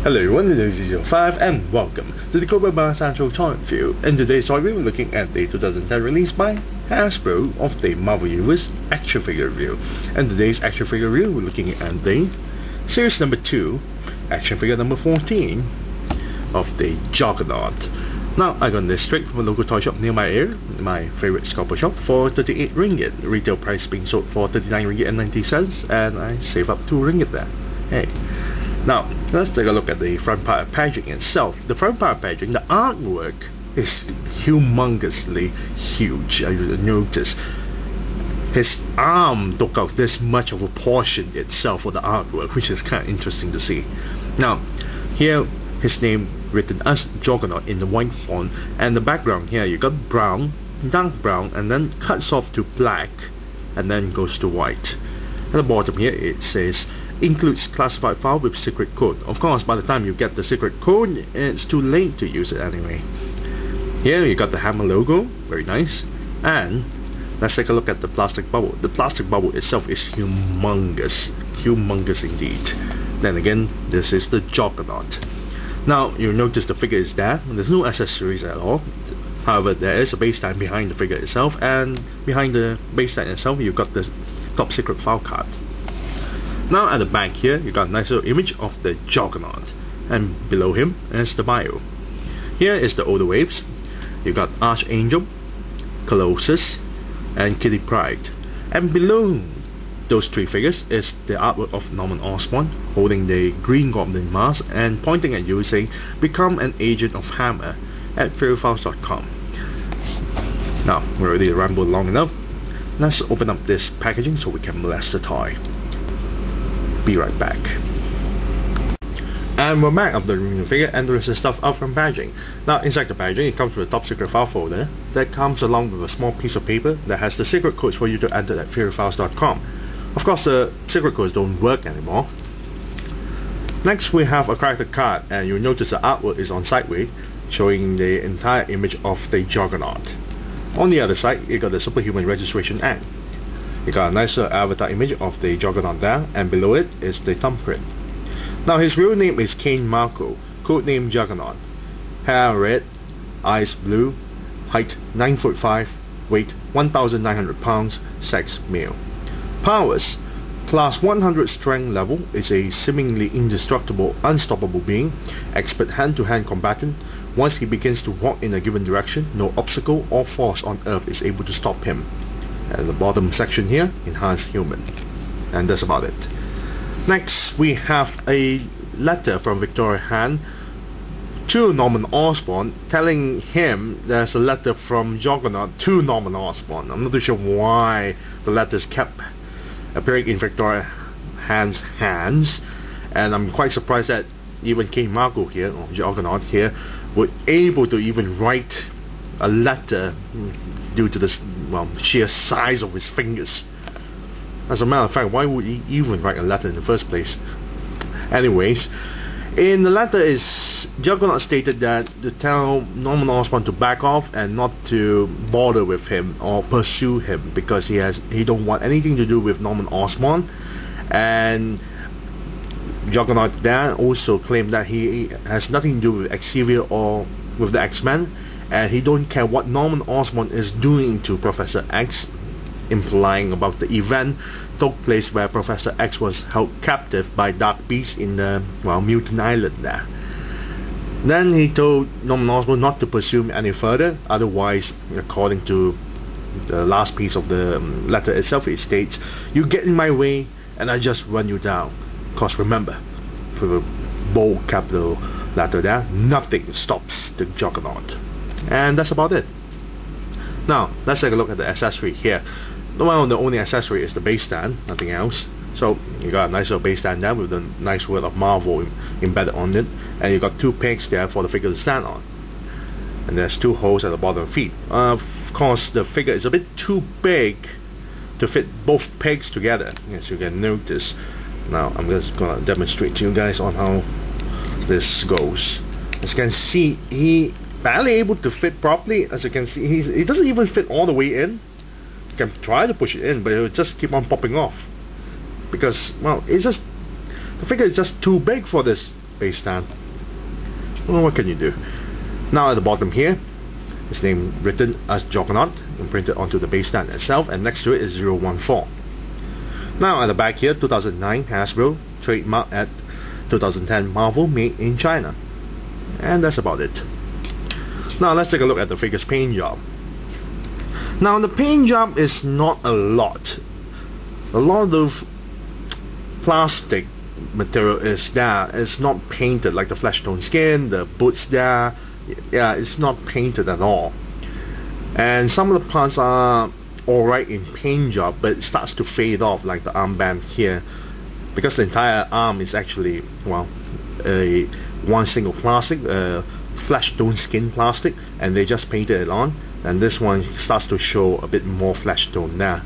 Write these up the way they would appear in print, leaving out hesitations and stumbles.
Hello everyone, this is your 5 and welcome to the Cobra Bar Central Toy Review. In today's toy review, we're looking at the 2010 release by Hasbro of the Marvel Universe action figure review. In today's action figure review, we're looking at the series number 2, action figure number 14 of the Juggernaut. Now, I got this straight from a local toy shop near my area, my favorite scalper shop, for 38 ringgit. Retail price being sold for 39 ringgit and 90 cents, and I save up 2 ringgit there. Hey. Now, let's take a look at the front part of packaging itself. The front part of packaging, the artwork is humongously huge. You notice his arm took out this much of a portion itself for the artwork, which is kind of interesting to see. Now, here his name written as Juggernaut in the white font, and the background here you got brown, dark brown, and then cuts off to black, and then goes to white. At the bottom here it says includes classified file with secret code. Of course, by the time you get the secret code, it's too late to use it anyway. Here you got the hammer logo, very nice. And let's take a look at the plastic bubble. The plastic bubble itself is humongous indeed. Then again, this is the Juggernaut. Now you notice the figure is there. There's no accessories at all. However, there is a base stand behind the figure itself, and behind the base stand itself, you've got the top secret file card. Now at the back here, you got a nice little image of the Juggernaut, and below him is the bio. Here is the older waves. You got Archangel, Colossus, and Kitty Pryde. And below those three figures is the artwork of Norman Osborn holding the Green Goblin mask and pointing at you saying, "Become an agent of Hammer" at fairyfiles.com. Now, we're already rambled long enough. Let's open up this packaging so we can blast the toy. Be right back. And we're back after removing the figure, and there is the stuff out from packaging. Now inside the packaging, it comes with a top secret file folder that comes along with a small piece of paper that has the secret codes for you to enter at fairyfiles.com. Of course, the secret codes don't work anymore. Next, we have a character card, and you'll notice the artwork is on sideways, showing the entire image of the Juggernaut. On the other side, you got the Superhuman Registration Act. You got a nicer avatar image of the Juggernaut there, and below it is the thumbprint. Now his real name is Kane Marco, codename Juggernaut. Hair red, eyes blue, height 9'5", weight 1,900 pounds, sex male. Powers: class 100 strength level, is a seemingly indestructible, unstoppable being, expert hand-to-hand combatant. Once he begins to walk in a given direction, no obstacle or force on earth is able to stop him. At the bottom section here, enhanced human. And that's about it. Next, we have a letter from Victoria Han to Norman Osborn, telling him there's a letter from Juggernaut to Norman Osborn. I'm not too sure why the letters kept appearing in Victoria Han's hands, and I'm quite surprised that even King Marco here, or Juggernaut here, were able to even write a letter due to the sheer size of his fingers. As a matter of fact, why would he even write a letter in the first place? Anyways, in the letter is Juggernaut stated that to tell Norman Osborn to back off and not to bother with him or pursue him, because he don't want anything to do with Norman Osborn. And Juggernaut there also claimed that he has nothing to do with Xavier or with the X-Men, and he don't care what Norman Osborn is doing to Professor X, implying about the event took place where Professor X was held captive by Dark Beast in the Mutant Island there. Then he told Norman Osborn not to pursue him any further, otherwise, according to the last piece of the letter itself, it states, "You get in my way and I just run you down." Cause remember, for the bold capital letter there, nothing stops the Juggernaut. And that's about it. Now let's take a look at the accessory here. Well, the only accessory is the base stand, nothing else. So you got a nice little base stand there with a nice word of Marvel embedded on it, and you got two pegs there for the figure to stand on. And there's two holes at the bottom of the feet. Of course, the figure is a bit too big to fit both pegs together, as you can notice. Now I'm just gonna demonstrate to you guys on how this goes. As you can see, he barely able to fit properly. As you can see, he doesn't even fit all the way in. You can try to push it in, but it will just keep on popping off, because, well, it's just, the figure is just too big for this base stand. Well, what can you do? Now at the bottom here, his name written as Juggernaut and printed onto the base stand itself, and next to it is 014. Now at the back here, 2009 Hasbro, trademark at 2010 Marvel, made in China. And that's about it. Now let's take a look at the figure's paint job. Now the paint job is not a lot. A lot of plastic material is there. It's not painted like the flesh tone skin, the boots there. Yeah, it's not painted at all. And some of the parts are alright in paint job, but it starts to fade off, like the armband here, because the entire arm is actually, well, one single plastic, flesh tone skin plastic, and they just painted it on, and this one starts to show a bit more flesh tone there.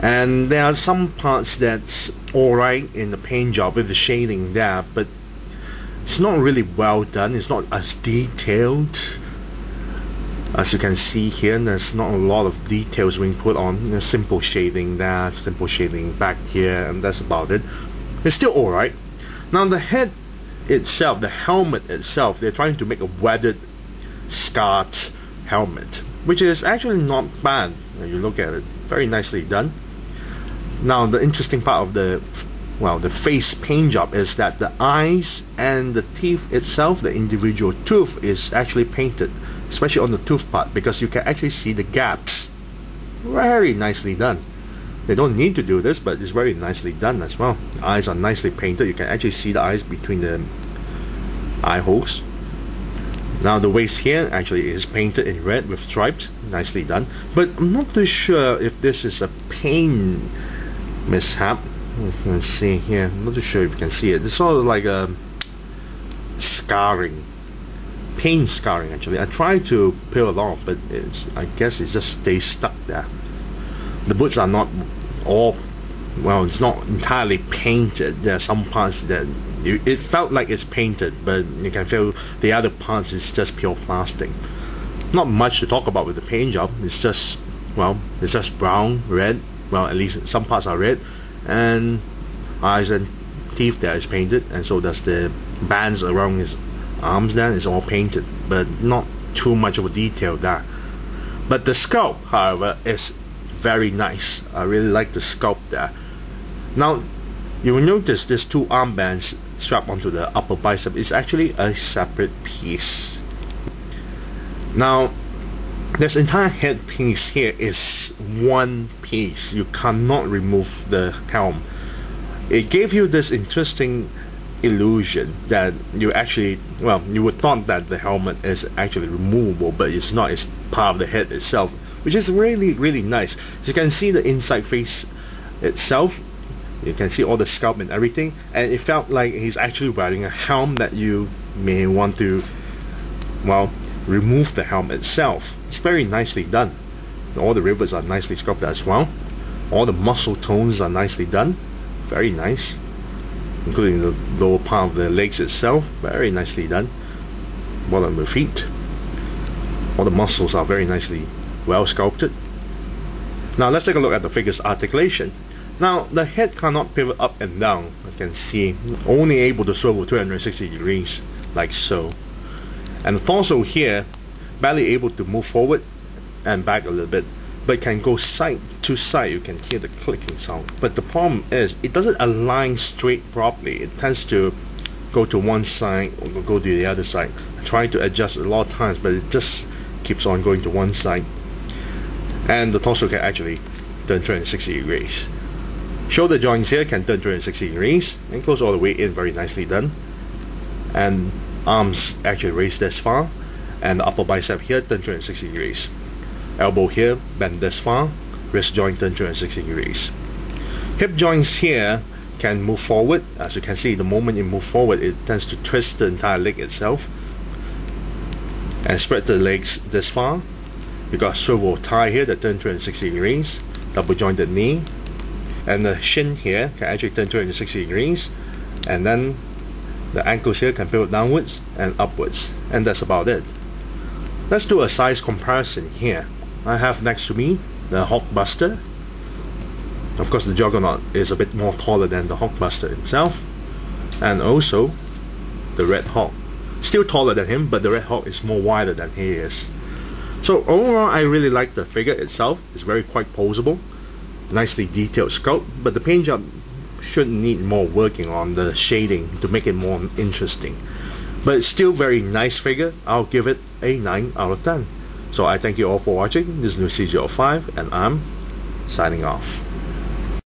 And there are some parts that's alright in the paint job with the shading there, but it's not really well done. It's not as detailed. As you can see here, there's not a lot of details being put on. There's simple shading there, simple shading back here, and that's about it. It's still alright. Now the head itself, the helmet itself, they're trying to make a weathered, scarred helmet, which is actually not bad when you look at it. Very nicely done. Now the interesting part of the face paint job is that the eyes and the teeth itself, the individual tooth, is actually painted, especially on the tooth part, because you can actually see the gaps. Very nicely done. They don't need to do this, but it's very nicely done as well. The eyes are nicely painted. You can actually see the eyes between the eye holes. Now the waist here actually is painted in red with stripes. Nicely done. But I'm not too sure if this is a paint mishap. You can see here. I'm not too sure if you can see it. It's sort of like a scarring. Paint scarring actually. I tried to peel it off, but I guess it just stays stuck there. The boots are not all, well, it's not entirely painted. There are some parts that it felt like it's painted, but you can feel the other parts is just pure plastic. Not much to talk about with the paint job. It's just, well, it's just brown, red. Well, at least some parts are red, and eyes and teeth there is painted, and so does the bands around his arms there is all painted, but not too much of a detail there. But the sculpt, however, is very nice. I really like the sculpt there. Now you will notice there's two armbands strapped onto the upper bicep. It's actually a separate piece. Now this entire head piece here is one piece. You cannot remove the helm. It gave you this interesting illusion that you actually, well, you would thought that the helmet is actually removable, but it's not. It's part of the head itself, which is really nice. You can see the inside face itself. You can see all the scalp and everything, and it felt like he's actually wearing a helm that you may want to, well, remove the helm itself. It's very nicely done. All the rivets are nicely sculpted as well. All the muscle tones are nicely done. Very nice. Including the lower part of the legs itself. Very nicely done. Bottom of the feet. All the muscles are very nicely well sculpted. Now let's take a look at the figure's articulation. Now the head cannot pivot up and down. You can see, only able to swivel 360 degrees like so. And the torso here, barely able to move forward and back a little bit, but can go side to side. You can hear the clicking sound. But the problem is it doesn't align straight properly. It tends to go to one side or go to the other side. I try to adjust a lot of times, but it just keeps on going to one side. And the torso can actually turn 360 degrees. Shoulder joints here can turn 360 degrees and goes all the way in. Very nicely done. And arms actually raised this far, and the upper bicep here turn 360 degrees. Elbow here bend this far. Wrist joint turn 360 degrees. Hip joints here can move forward. As you can see, the moment you move forward, it tends to twist the entire leg itself and spread the legs this far. You got a swivel thigh here that turn 360 degrees. Double jointed knee, and the shin here can actually turn 360 degrees, and then the ankles here can pivot downwards and upwards, and that's about it. Let's do a size comparison here. I have next to me the Hulkbuster. Of course the Juggernaut is a bit more taller than the Hulkbuster himself, and also the Red Hawk. Still taller than him, but the Red Hawk is more wider than he is. So overall, I really like the figure itself. It's very quite posable, nicely detailed sculpt, but the paint job should need more working on the shading to make it more interesting. But it's still very nice figure. I'll give it a 9 out of 10. So I thank you all for watching. This is New CG05, and I'm signing off.